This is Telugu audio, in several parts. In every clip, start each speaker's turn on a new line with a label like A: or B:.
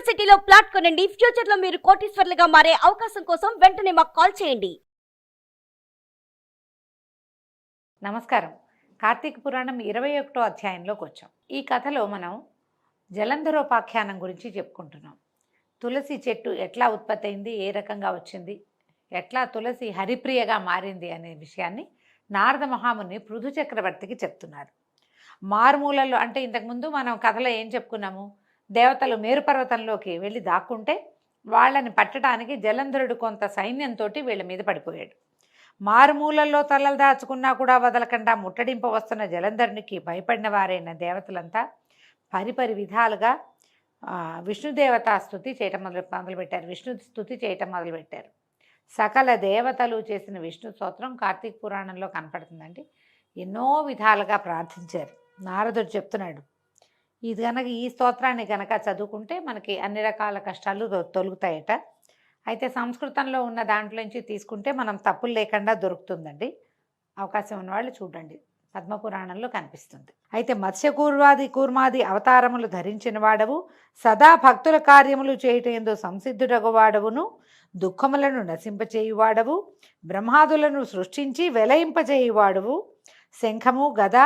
A: సిటీలో ప్లాట్ కొనండి. ఫ్యూచర్ లో మీరు కోటీశ్వర్లుగా మారే అవకాశం కోసం వెంటనే మాకు కాల్ చేయండి.
B: నమస్కారం. కార్తీక పురాణం 21వ అధ్యాయంలోకి వచ్చాం. ఈ కథలో మనం జలంధరోపాఖ్యానం గురించి చెప్పుకుంటున్నాం. తులసి చెట్టు ఎట్లా ఉత్పత్తి అయింది, ఏ రకంగా వచ్చింది, ఎట్లా తులసి హరిప్రియగా మారింది అనే విషయాన్ని నారద మహాముని పృథు చక్రవర్తికి చెప్తున్నారు. మారుమూలల్లో అంటే ఇంతకుముందు మనం కథలో ఏం చెప్పుకున్నాము, దేవతలు మేరుపర్వతంలోకి వెళ్ళి దాక్కుంటే వాళ్ళని పట్టడానికి జలంధరుడు కొంత సైన్యంతో వీళ్ళ మీద పడిపోయాడు. మారుమూలల్లో తలలు దాచుకున్నా కూడా వదలకుండా ముట్టడింప వస్తున్న జలంధరునికి భయపడిన వారైన దేవతలంతా పరిపరి విధాలుగా విష్ణుదేవతా స్తుతి చేయటం మొదలుపెట్టారు. విష్ణు స్తుతి చేయటం మొదలుపెట్టారు. సకల దేవతలు చేసిన విష్ణు స్తోత్రం కార్తీక పురాణంలో కనపడుతుందండి. ఎన్నో విధాలుగా ప్రార్థించారు. నారదుడు చెప్తున్నాడు, ఇది కనుక ఈ స్తోత్రాన్ని కనుక చదువుకుంటే మనకి అన్ని రకాల కష్టాలు తొలుగుతాయట. అయితే సంస్కృతంలో ఉన్న దాంట్లోంచి తీసుకుంటే మనం తప్పులు లేకుండా దొరుకుతుందండి. అవకాశం ఉన్నవాళ్ళు చూడండి, పద్మపురాణంలో కనిపిస్తుంది. అయితే కూర్మాది అవతారములు ధరించిన వాడవు, సదా భక్తుల కార్యములు చేయటందు సంసిద్ధుడగవాడవును, దుఃఖములను నశింపచేయువాడవు, బ్రహ్మాదులను సృష్టించి వెలయింపచేయువాడవు, శంఖము గద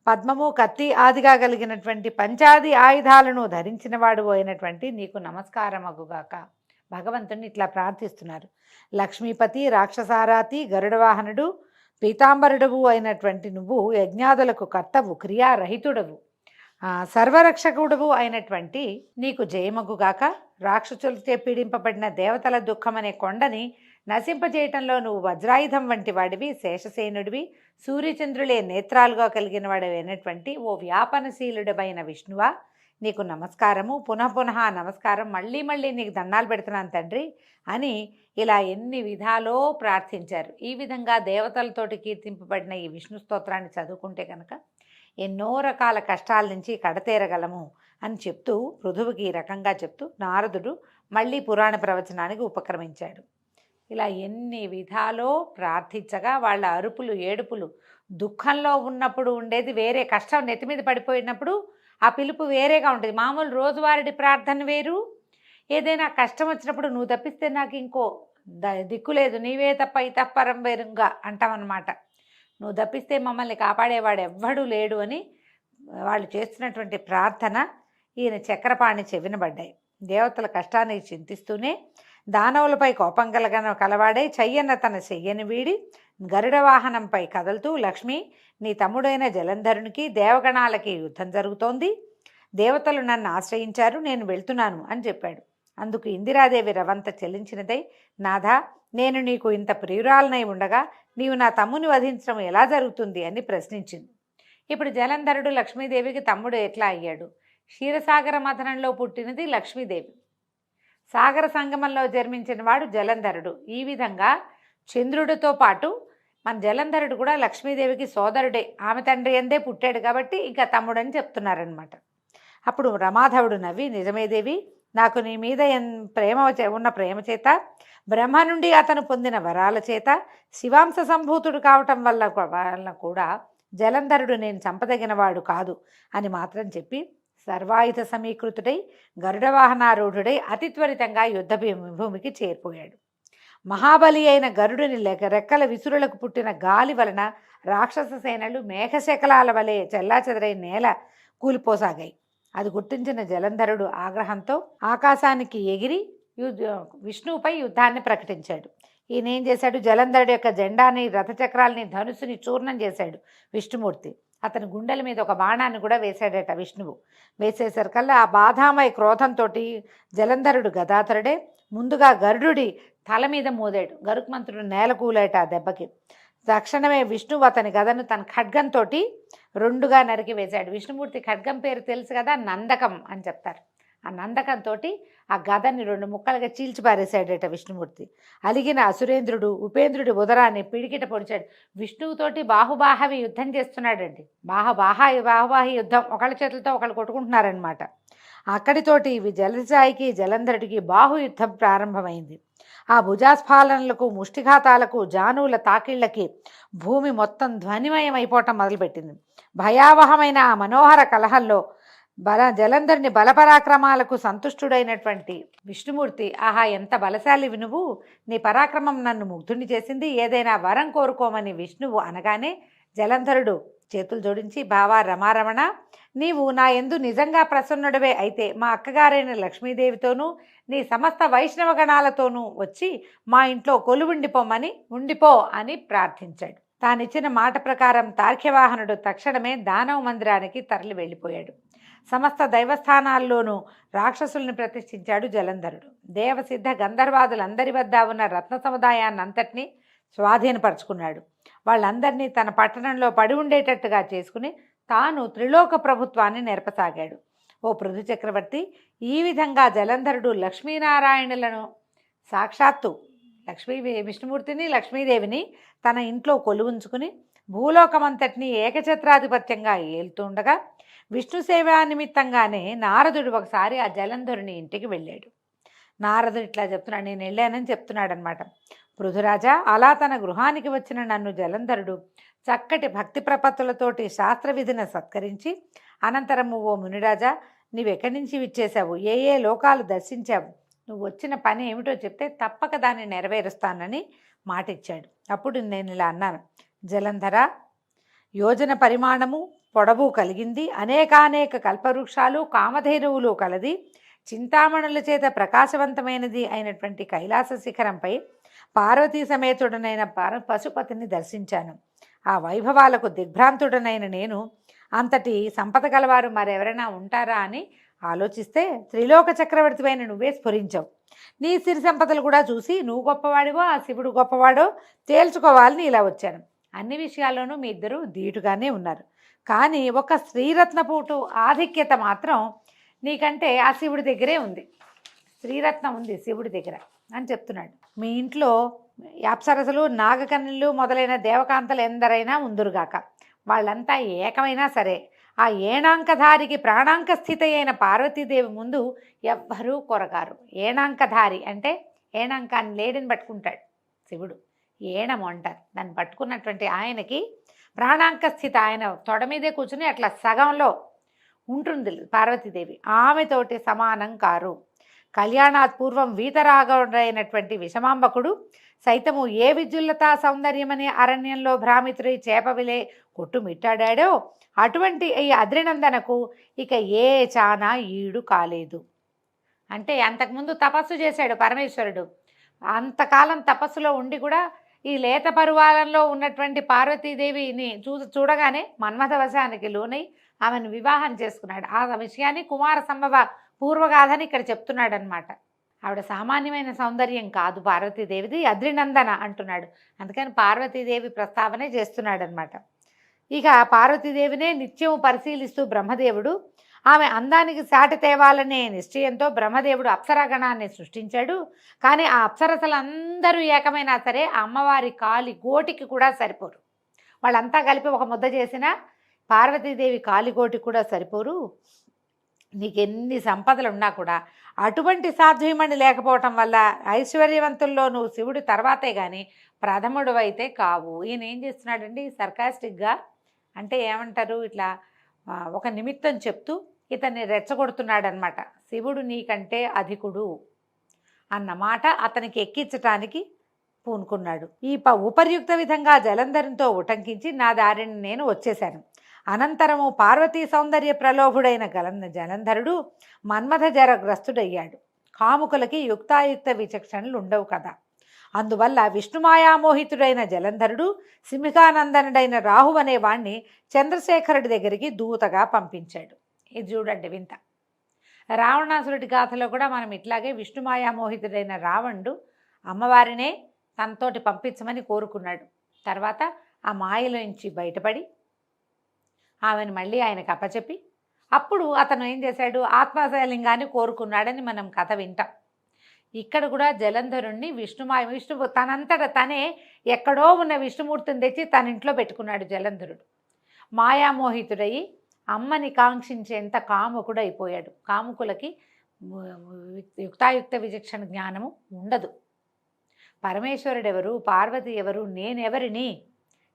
B: పద్మము కత్తి ఆదిగా కలిగినటువంటి పంచాది ఆయుధాలను ధరించిన వాడు అయినటువంటి నీకు నమస్కారమగుగాక. భగవంతుని ఇట్లా ప్రార్థిస్తున్నారు. లక్ష్మీపతి, రాక్షసారాతి, గరుడవాహనుడు, పీతాంబరుడవు అయినటువంటి నువ్వు యజ్ఞాదులకు కర్తవు, క్రియారహితుడవు, సర్వరక్షకుడవు అయినటువంటి నీకు జయమగుగాక. రాక్షసులచే పీడింపబడిన దేవతల దుఃఖమనే కొండని నశింపజేయటంలో నువ్వు వజ్రాయుధం వంటి వాడివి, శేషసేనుడివి, సూర్యచంద్రులే నేత్రాలుగా కలిగిన వాడివైనటువంటి ఓ వ్యాపనశీలుడమైన విష్ణువా నీకు నమస్కారము, పునః నమస్కారం, మళ్ళీ నీకు దండాలు పెడుతున్నాను తండ్రి అని ఇలా ఎన్ని విధాలో ప్రార్థించారు. ఈ విధంగా దేవతలతోటి కీర్తింపబడిన ఈ విష్ణు స్తోత్రాన్ని చదువుకుంటే కనుక ఎన్నో రకాల కష్టాల నుంచి కడతేరగలము అని చెప్తూ పృథువుకి ఈ రకంగా చెప్తూ నారదుడు మళ్ళీ పురాణ ప్రవచనానికి ఉపక్రమించాడు. ఇలా ఎన్ని విధాలో ప్రార్థించగా వాళ్ళ అరుపులు ఏడుపులు, దుఃఖంలో ఉన్నప్పుడు ఉండేది వేరే, కష్టం నెత్తి మీద పడిపోయినప్పుడు ఆ పిలుపు వేరేగా ఉంటుంది. మామూలు రోజువారీ ప్రార్థన వేరు, ఏదైనా కష్టం వచ్చినప్పుడు నువ్వు తప్పిస్తే నాకు ఇంకో దిక్కు లేదు, నీవే తప్ప ఇతపరం వేరుగా అంటామన్నమాట. నువ్వు తప్పిస్తే మమ్మల్ని కాపాడేవాడు ఎవ్వడూ లేడు అని వాళ్ళు చేస్తున్నటువంటి ప్రార్థన ఈయన చక్రపాణి చెవినబడ్డాయి. దేవతల కష్టాన్ని చింతిస్తూనే దానవులపై కోపం కలవాడై చెయ్యన్న తన చెయ్యని వీడి గరుడ వాహనంపై కదులుతూ, లక్ష్మి నీ తమ్ముడైన జలంధరునికి దేవగణాలకి యుద్ధం జరుగుతోంది, దేవతలు నన్ను ఆశ్రయించారు, నేను వెళ్తున్నాను అని చెప్పాడు. అందుకు ఇందిరాదేవి రవంత చెల్లించినదై, నాథా నేను నీకు ఇంత ప్రియురాలనై ఉండగా నీవు నా తమ్ముని వధించడం ఎలా జరుగుతుంది అని ప్రశ్నించింది. ఇప్పుడు జలంధరుడు లక్ష్మీదేవికి తమ్ముడు ఎట్లా అయ్యాడు? క్షీరసాగర మథనంలో పుట్టినది లక్ష్మీదేవి, సాగర సంగమంలో జన్మించిన వాడు జలంధరుడు. ఈ విధంగా చంద్రుడితో పాటు మన జలంధరుడు కూడా లక్ష్మీదేవికి సోదరుడే, ఆమె తండ్రి అందే పుట్టాడు కాబట్టి ఇంకా తమ్ముడని చెప్తున్నారనమాట. అప్పుడు రమాధవుడు నవ్వి, నిజమే దేవి, నాకు నీ మీద ఉన్న ప్రేమ చేత, బ్రహ్మ నుండి అతను పొందిన వరాల చేత, శివాంశ సంభూతుడు కావటం వల్ల కూడా జలంధరుడు నేను చంపదగినవాడు కాదు అని మాత్రం చెప్పి సర్వాయుధ సమీకృతుడై గరుడవాహనారూఢుడై అతి త్వరితంగా యుద్ధ భూమికి చేరిపోయాడు. మహాబలి అయిన గరుడుని రెక్కల విసురులకు పుట్టిన గాలి వలన రాక్షస సేనలు మేఘశకలాల వలె చెల్లాచెదరై నేల కూలిపోసాగాయి. అది గుర్తించిన జలంధరుడు ఆగ్రహంతో ఆకాశానికి ఎగిరి విష్ణువుపై యుద్ధాన్ని ప్రకటించాడు. ఈయన ఏం చేశాడు, జలంధరుడు యొక్క జెండాని, రథచక్రాలని, ధనుసుని చూర్ణం చేశాడు విష్ణుమూర్తి. అతని గుండెల మీద ఒక బాణాన్ని కూడా వేశాడట విష్ణువు. వేసేసరికల్లా ఆ బాధామయ క్రోధంతో జలంధరుడు గదాధరుడే ముందుగా గరుడుడి తల మీద మోదాడు. గరుత్మంతుడు నేల కూలాట ఆ దెబ్బకి. తక్షణమే విష్ణువు అతని గదను తన ఖడ్గంతో రెండుగా నరికి వేశాడు. విష్ణుమూర్తి ఖడ్గం పేరు తెలుసు కదా, నందకం అని చెప్తారు. ఆ నందకంతో ఆ గదని రెండు ముక్కలుగా చీల్చిపారేశాడట విష్ణుమూర్తి. అలిగిన అసురేంద్రుడు ఉపేంద్రుడి ఉదరాన్ని పిడికిట పొడిచాడు. విష్ణువుతోటి బాహుబాహవి యుద్ధం చేస్తున్నాడండి. బాహుబాహి యుద్ధం, ఒకళ్ళ చేతులతో ఒకళ్ళు కొట్టుకుంటున్నారనమాట. అక్కడితోటి జలసాయికి జలంధరుడికి బాహుయుద్ధం ప్రారంభమైంది. ఆ భుజాస్ఫాలనలకు, ముష్టిఘాతాలకు, జానువుల తాకిళ్లకి భూమి మొత్తం ధ్వనిమయం అయిపోవటం మొదలుపెట్టింది. భయావహమైన ఆ మనోహర కలహంలో జలంధరుని బలపరాక్రమాలకు సంతుష్టుడైనటువంటి విష్ణుమూర్తి, ఆహా ఎంత బలశాలివి నువ్వు, నీ పరాక్రమం నన్ను ముగ్ధుని చేసింది, ఏదైనా వరం కోరుకోమని విష్ణువు అనగానే జలంధరుడు చేతులు జోడించి, బావా రమారమణ, నీవు నా యందు నిజంగా ప్రసన్నుడవే అయితే మా అక్కగారైన లక్ష్మీదేవితోనూ నీ సమస్త వైష్ణవ గణాలతోనూ వచ్చి మా ఇంట్లో ఉండిపో అని ప్రార్థించాడు. తానిచ్చిన మాట ప్రకారం తార్క్యవాహనుడు తక్షణమే దానవ మందిరానికి తరలి వెళ్ళిపోయాడు. సమస్త దైవస్థానాల్లోనూ రాక్షసుల్ని ప్రతిష్ఠించాడు జలంధరుడు. దేవసిద్ధ గంధర్వాదులందరి వద్ద ఉన్న రత్న సముదాయాన్నంతటినీ స్వాధీనపరుచుకున్నాడు. వాళ్ళందరినీ తన పట్టణంలో పడి ఉండేటట్టుగా చేసుకుని తాను త్రిలోక ప్రభుత్వాన్ని నెరపసాగాడు. ఓ పృథు చక్రవర్తి, ఈ విధంగా జలంధరుడు లక్ష్మీనారాయణులను సాక్షాత్తు విష్ణుమూర్తిని లక్ష్మీదేవిని తన ఇంట్లో కొలువుంచుకుని భూలోకమంతటినీ ఏకఛత్రాధిపత్యంగా ఏలుతుండగా విష్ణు సేవా నిమిత్తంగానే నారదుడు ఒకసారి ఆ జలంధరుని ఇంటికి వెళ్ళాడు. నారదుడు ఇట్లా చెప్తున్నాడు, నేను వెళ్ళానని చెప్తున్నాడనమాట. పృథురాజా, అలా తన గృహానికి వచ్చిన నన్ను జలంధరుడు చక్కటి భక్తి ప్రపత్తులతోటి శాస్త్రవిధిని సత్కరించి అనంతరము, ఓ మునిరాజా, నీవెక్కడి నుంచి విచ్చేశావు, ఏ ఏ లోకాలు దర్శించావు, నువ్వు వచ్చిన పని ఏమిటో చెప్తే తప్పక దాన్ని నెరవేరుస్తానని మాటిచ్చాడు. అప్పుడు నేను ఇలా అన్నాను, జలంధర, యోజన పరిమాణము పొడవు కలిగింది, అనేకానేక కల్పవృక్షాలు కామధేనువులు కలది, చింతామణుల చేత ప్రకాశవంతమైనది అయినటువంటి కైలాస శిఖరంపై పార్వతీ సమేతుడనైన పశుపతిని దర్శించాను. ఆ వైభవాలకు దిగ్భ్రాంతుడనైన నేను అంతటి సంపద గలవారు మరెవరైనా ఉంటారా అని ఆలోచిస్తే త్రిలోక చక్రవర్తివైన నువ్వే స్ఫురించావు. నీ సిరి సంపదలు కూడా చూసి నువ్వు గొప్పవాడివో ఆ శివుడు గొప్పవాడో తేల్చుకోవాలని ఇలా వచ్చాను. అన్ని విషయాల్లోనూ మీ ఇద్దరు ధీటుగానే ఉన్నారు, కానీ ఒక స్త్రీరత్నపోటు ఆధిక్యత మాత్రం నీకంటే ఆ శివుడి దగ్గరే ఉంది. స్త్రీరత్నం ఉంది శివుడి దగ్గర అని చెప్తున్నాడు. మీ ఇంట్లో అప్సరసలు నాగకన్నులు మొదలైన దేవకాంతలు ఎందరైనా ఉందురుగాక, వాళ్ళంతా ఏకమైనా సరే ఆ ఏణాంకధారికి ప్రాణాంకస్థిత అయిన పార్వతీదేవి ముందు ఎవ్వరూ కొరగారు. ఏణాంకధారి అంటే ఏణాంకాన్ని లేడిని పట్టుకుంటాడు శివుడు, ఏణము అంటారు దాన్ని పట్టుకున్నటువంటి ఆయనకి ప్రాణాంకస్థిత, ఆయన తొడ మీదే కూర్చుని అట్లా సగంలో ఉంటుంది పార్వతీదేవి, ఆమెతోటి సమానం కారు. కళ్యాణాత్ పూర్వం వీతరాగైనటువంటి విషమాంబకుడు సైతము ఏ విద్యుల్లతా సౌందర్యమనే అరణ్యంలో భ్రామితుడై చేపవిలే కొట్టుమిట్టాడాడో అటువంటి ఈ అద్రినందనకు ఇక ఏ చానా ఈడు కాలేదు. అంటే అంతకుముందు తపస్సు చేశాడు పరమేశ్వరుడు, అంతకాలం తపస్సులో ఉండి కూడా ఈ లేత పరువాలంలో ఉన్నటువంటి పార్వతీదేవిని చూడగానే మన్మథవశానికి లోనై ఆమెను వివాహం చేసుకున్నాడు. ఆ విషయాన్ని కుమార సంభవ పూర్వగాథని ఇక్కడ చెప్తున్నాడు అనమాట. ఆవిడ సామాన్యమైన సౌందర్యం కాదు పార్వతీదేవిది, అద్రినందన అంటున్నాడు. అందుకని పార్వతీదేవి ప్రస్తావనే చేస్తున్నాడు అనమాట. ఇక పార్వతీదేవినే నిత్యం పరిశీలిస్తూ బ్రహ్మదేవుడు ఆమె అందానికి సాటి తేవాలనే నిశ్చయంతో బ్రహ్మదేవుడు అప్సరాగణాన్ని సృష్టించాడు. కానీ ఆ అప్సరసలందరూ ఏకమైనా సరే ఆ అమ్మవారి కాలి గోటికి కూడా సరిపోరు. వాళ్ళంతా కలిపి ఒక ముద్ద చేసిన పార్వతీదేవి కాలిగోటి కూడా సరిపోరు. నీకెన్ని సంపదలు ఉన్నా కూడా అటువంటి సాధ్వీమణి లేకపోవటం వల్ల ఐశ్వర్యవంతుల్లో నువ్వు శివుడి తర్వాతే కానీ ప్రథముడు అయితే కావు. ఈయన ఏం చేస్తున్నాడండి సర్కాస్టిక్గా, అంటే ఏమంటారు, ఇట్లా ఒక నిమిత్తం చెప్తూ ఇతన్ని రెచ్చగొడుతున్నాడనమాట. శివుడు నీకంటే అధికుడు అన్నమాట అతనికి ఎక్కించటానికి పూనుకున్నాడు. ఈ ఉపర్యుక్త విధంగా జలంధరంతో ఉటంకించి నా దారిని నేను వచ్చేశాను. అనంతరము పార్వతీ సౌందర్య ప్రలోభుడైన జలంధరుడు మన్మథ జరగ్రస్తుడయ్యాడు. కాముకులకి యుక్తాయుక్త విచక్షణలు ఉండవు కదా. అందువల్ల విష్ణుమాయామోహితుడైన జలంధరుడు సింహికానందనుడైన రాహు అనే వాణ్ణి చంద్రశేఖరుడి దగ్గరికి దూతగా పంపించాడు. ఇది చూడండి వింత. రావణాసురుడి గాథలో కూడా మనం ఇట్లాగే విష్ణుమాయామోహితుడైన రావణుడు అమ్మవారినే తనతోటి పంపించమని కోరుకున్నాడు. తర్వాత ఆ మాయలోంచి బయటపడి ఆమెను మళ్ళీ ఆయనకు అప్పచెప్పి అప్పుడు అతను ఏం చేశాడు, ఆత్మశలింగాన్ని కోరుకున్నాడని మనం కథ వింటాం. ఇక్కడ కూడా జలంధరుణ్ణి విష్ణు తనంతట తనే ఎక్కడో ఉన్న విష్ణుమూర్తిని తెచ్చి తన ఇంట్లో పెట్టుకున్నాడు జలంధరుడు. మాయామోహితుడయి అమ్మని కాంక్షించేంత కాముకుడు అయిపోయాడు. కాముకులకి యుక్తాయుక్త విచక్షణ జ్ఞానము ఉండదు. పరమేశ్వరుడెవరు, పార్వతి ఎవరు, నేనెవరిని,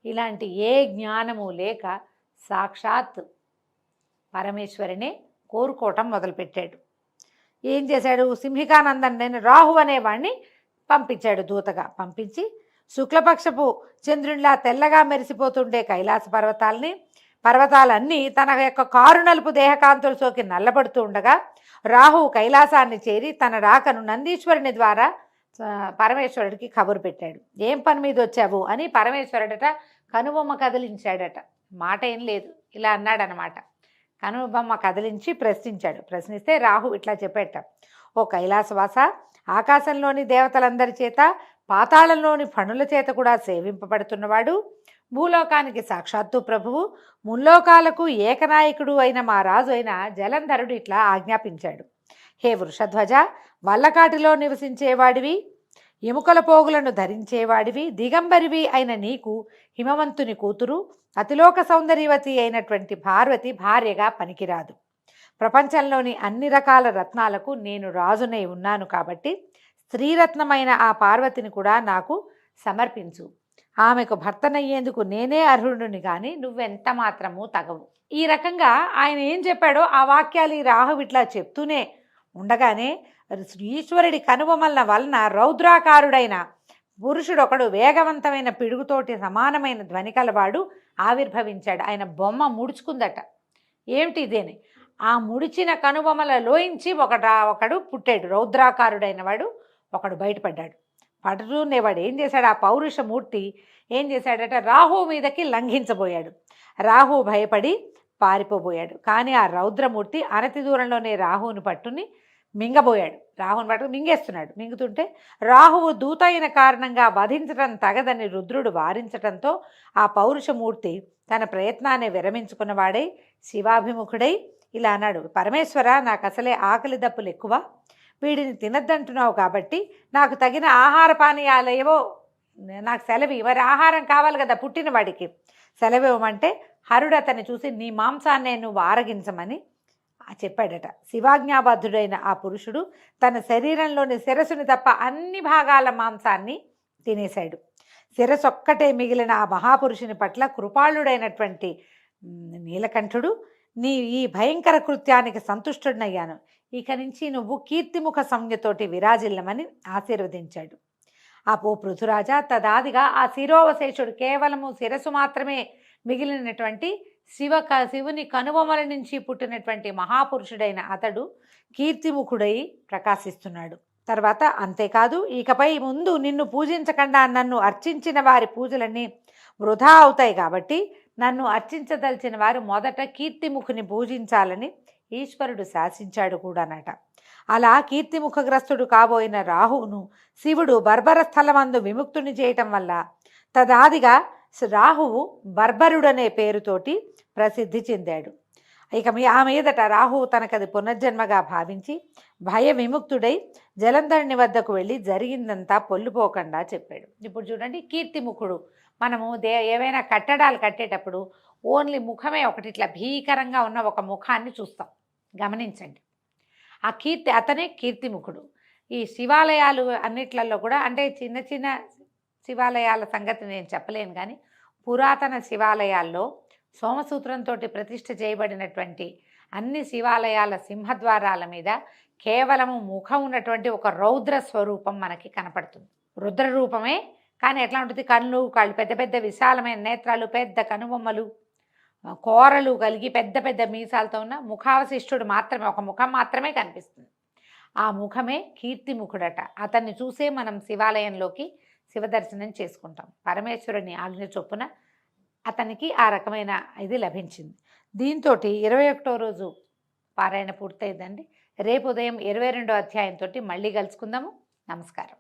B: ఇలాంటి ఏ జ్ఞానము లేక సాక్షాత్ పరమేశ్వరినే కోరుకోవటం మొదలుపెట్టాడు. ఏం చేశాడు? సింహికానందనుడైన రాహు అనేవాడిని పంపించాడు. దూతగా పంపించి శుక్లపక్షపు చంద్రునిలా తెల్లగా మెరిసిపోతుండే కైలాస పర్వతాలన్నీ తన యొక్క కారు నలుపు దేహకాంతులు సోకి నల్లబడుతూ ఉండగా రాహువు కైలాసాన్ని చేరి తన రాకను నందీశ్వరుని ద్వారా పరమేశ్వరుడికి కబురు పెట్టాడు. ఏం పని మీద వచ్చావు అని పరమేశ్వరుడట కనుబొమ్మ కదిలించాడట. మాట ఏం లేదు, ఇలా అన్నాడనమాట. కనుబొమ్మ కదిలించి ప్రశ్నించాడు. ప్రశ్నిస్తే రాహు ఇట్లా చెప్పేట, ఓ కైలాసవాస, ఆకాశంలోని దేవతలందరి చేత పాతాళంలోని ఫణుల చేత కూడా సేవింపబడుతున్నవాడు, భూలోకానికి సాక్షాత్తు ప్రభువు, ముల్లోకాలకు ఏకనాయకుడు అయిన మా రాజు అయిన జలంధరుడు ఇట్లా ఆజ్ఞాపించాడు. హే వృషధ్వజ, వల్లకాటిలో నివసించేవాడివి, ఎముకల పోగులను ధరించేవాడివి, దిగంబరివి అయిన నీకు హిమవంతుని కూతురు అతిలోక సౌందర్యవతి అయినటువంటి పార్వతి భార్యగా పనికిరాదు. ప్రపంచంలోని అన్ని రకాల రత్నాలకు నేను రాజునై ఉన్నాను కాబట్టి స్త్రీరత్నమైన ఆ పార్వతిని కూడా నాకు సమర్పించు. ఆమెకు భర్తనయ్యేందుకు నేనే అర్హుడిని కానీ నువ్వెంత మాత్రమూ తగవు. ఈ రకంగా ఆయన ఏం చెప్పాడో ఆ వాక్యాలు ఈ రాహు ఇట్లా చెప్తూనే ఉండగానే ఈశ్వరుడి కనుబొమల వలన రౌద్రాకారుడైన పురుషుడు ఒకడు వేగవంతమైన పిడుగుతోటి సమానమైన ధ్వని కలవాడు ఆవిర్భవించాడు. ఆయన బొమ్మ ముడుచుకుందట. ఏమిటి ఇదేని? ఆ ముడిచిన కనుబొమలలోంచి ఒకడు పుట్టాడు. రౌద్రాకారుడైన వాడు ఒకడు బయటపడ్డాడు. పడుతూనేవాడు ఏం చేశాడు? ఆ పౌరుషమూర్తి ఏం చేశాడట? రాహు మీదకి లంఘించబోయాడు. రాహు భయపడి పారిపోబోయాడు. కానీ ఆ రౌద్రమూర్తి అనతి దూరంలోనే రాహువుని పట్టుని మింగబోయాడు. రాహుని పట్టుకు మింగేస్తున్నాడు. మింగుతుంటే రాహువు దూత అయిన కారణంగా వధించడం తగదని రుద్రుడు వారించడంతో ఆ పౌరుషమూర్తి తన ప్రయత్నాన్ని విరమించుకున్నవాడై శివాభిముఖుడై ఇలా అన్నాడు, పరమేశ్వర, నాకు అసలే ఆకలి దప్పులు ఎక్కువ, వీడిని తినద్దంటున్నావు కాబట్టి నాకు తగిన ఆహార పానీయాలు ఏవో నాకు సెలవు, మరి ఆహారం కావాలి కదా పుట్టిన వాడికి, సెలవివ్వమంటే హరుడు అతన్ని చూసి నీ మాంసాన్ని నువ్వు ఆరగించమని చెప్పాడట. శివాజ్ఞాబద్ధుడైన ఆ పురుషుడు తన శరీరంలోని శిరస్సుని తప్ప అన్ని భాగాల మాంసాన్ని తినేశాడు. శిరస్సు ఒక్కటే మిగిలిన ఆ మహాపురుషుని పట్ల కృపాళుడైనటువంటి నీలకంఠుడు, నీ ఈ భయంకర కృత్యానికి సంతుష్టుడనయ్యాను, ఇక నుంచి నువ్వు కీర్తిముఖ సంజ్ఞతోటి విరాజిల్లమని ఆశీర్వదించాడు. ఆ పృథురాజా, తదాదిగా ఆ శిరోవశేషుడు కేవలము శిరస్సు మాత్రమే మిగిలినటువంటి శివుని కనుబొమల నుంచి పుట్టినటువంటి మహాపురుషుడైన అతడు కీర్తిముఖుడై ప్రకాశిస్తున్నాడు. తర్వాత అంతేకాదు, ఇకపై ముందు నిన్ను పూజించకుండా నన్ను అర్చించిన వారి పూజలన్నీ వృధా అవుతాయి కాబట్టి నన్ను అర్చించదలిచిన వారు మొదట కీర్తిముఖుని పూజించాలని ఈశ్వరుడు శాసించాడు కూడానట. అలా కీర్తిముఖగ్రస్తుడు కాబోయిన రాహువును శివుడు బర్బర స్థలమందు విముక్తుని చేయటం వల్ల తదాదిగా రాహువు బర్బరుడనే పేరుతోటి ప్రసిద్ధి చెందాడు. ఇక ఆ మీదట రాహువు తనకది పునర్జన్మగా భావించి భయ విముక్తుడై జలంధరుని వద్దకు వెళ్ళి జరిగిందంతా పొల్లుపోకుండా చెప్పాడు. ఇప్పుడు చూడండి, కీర్తిముఖుడు, మనము ఏవైనా కట్టడాలు కట్టేటప్పుడు ఓన్లీ ముఖమే ఒకటి ఇట్లా భీకరంగా ఉన్న ఒక ముఖాన్ని చూస్తాం. గమనించండి, ఆ అతనే కీర్తిముఖుడు. ఈ శివాలయాలు అన్నిట్లలో కూడా, అంటే చిన్న చిన్న శివాలయాల సంగతి నేను చెప్పలేను, కానీ పురాతన శివాలయాల్లో సోమసూత్రంతో ప్రతిష్ఠ చేయబడినటువంటి అన్ని శివాలయాల సింహద్వారాల మీద కేవలము ముఖం ఉన్నటువంటి ఒక రౌద్ర స్వరూపం మనకి కనపడుతుంది. రుద్ర రూపమే, కానీ ఎట్లా ఉంటుంది? కళ్ళు పెద్ద పెద్ద విశాలమైన నేత్రాలు, పెద్ద కనుబొమ్మలు, కోరలు కలిగి పెద్ద పెద్ద మీసాలతో ఉన్న ముఖావశిష్టుడు మాత్రమే, ఒక ముఖం మాత్రమే కనిపిస్తుంది. ఆ ముఖమే కీర్తిముఖుడట. అతన్ని చూసే మనం శివాలయంలోకి శివదర్శనం చేసుకుంటాం. పరమేశ్వరుని ఆజ్ఞ చొప్పున అతనికి ఆ రకమైన ఇది లభించింది. దీంతో 21వ రోజు పారాయణ పూర్తయిందండి. రేపు ఉదయం 22వ అధ్యాయంతో మళ్ళీ కలుసుకుందాము. నమస్కారం.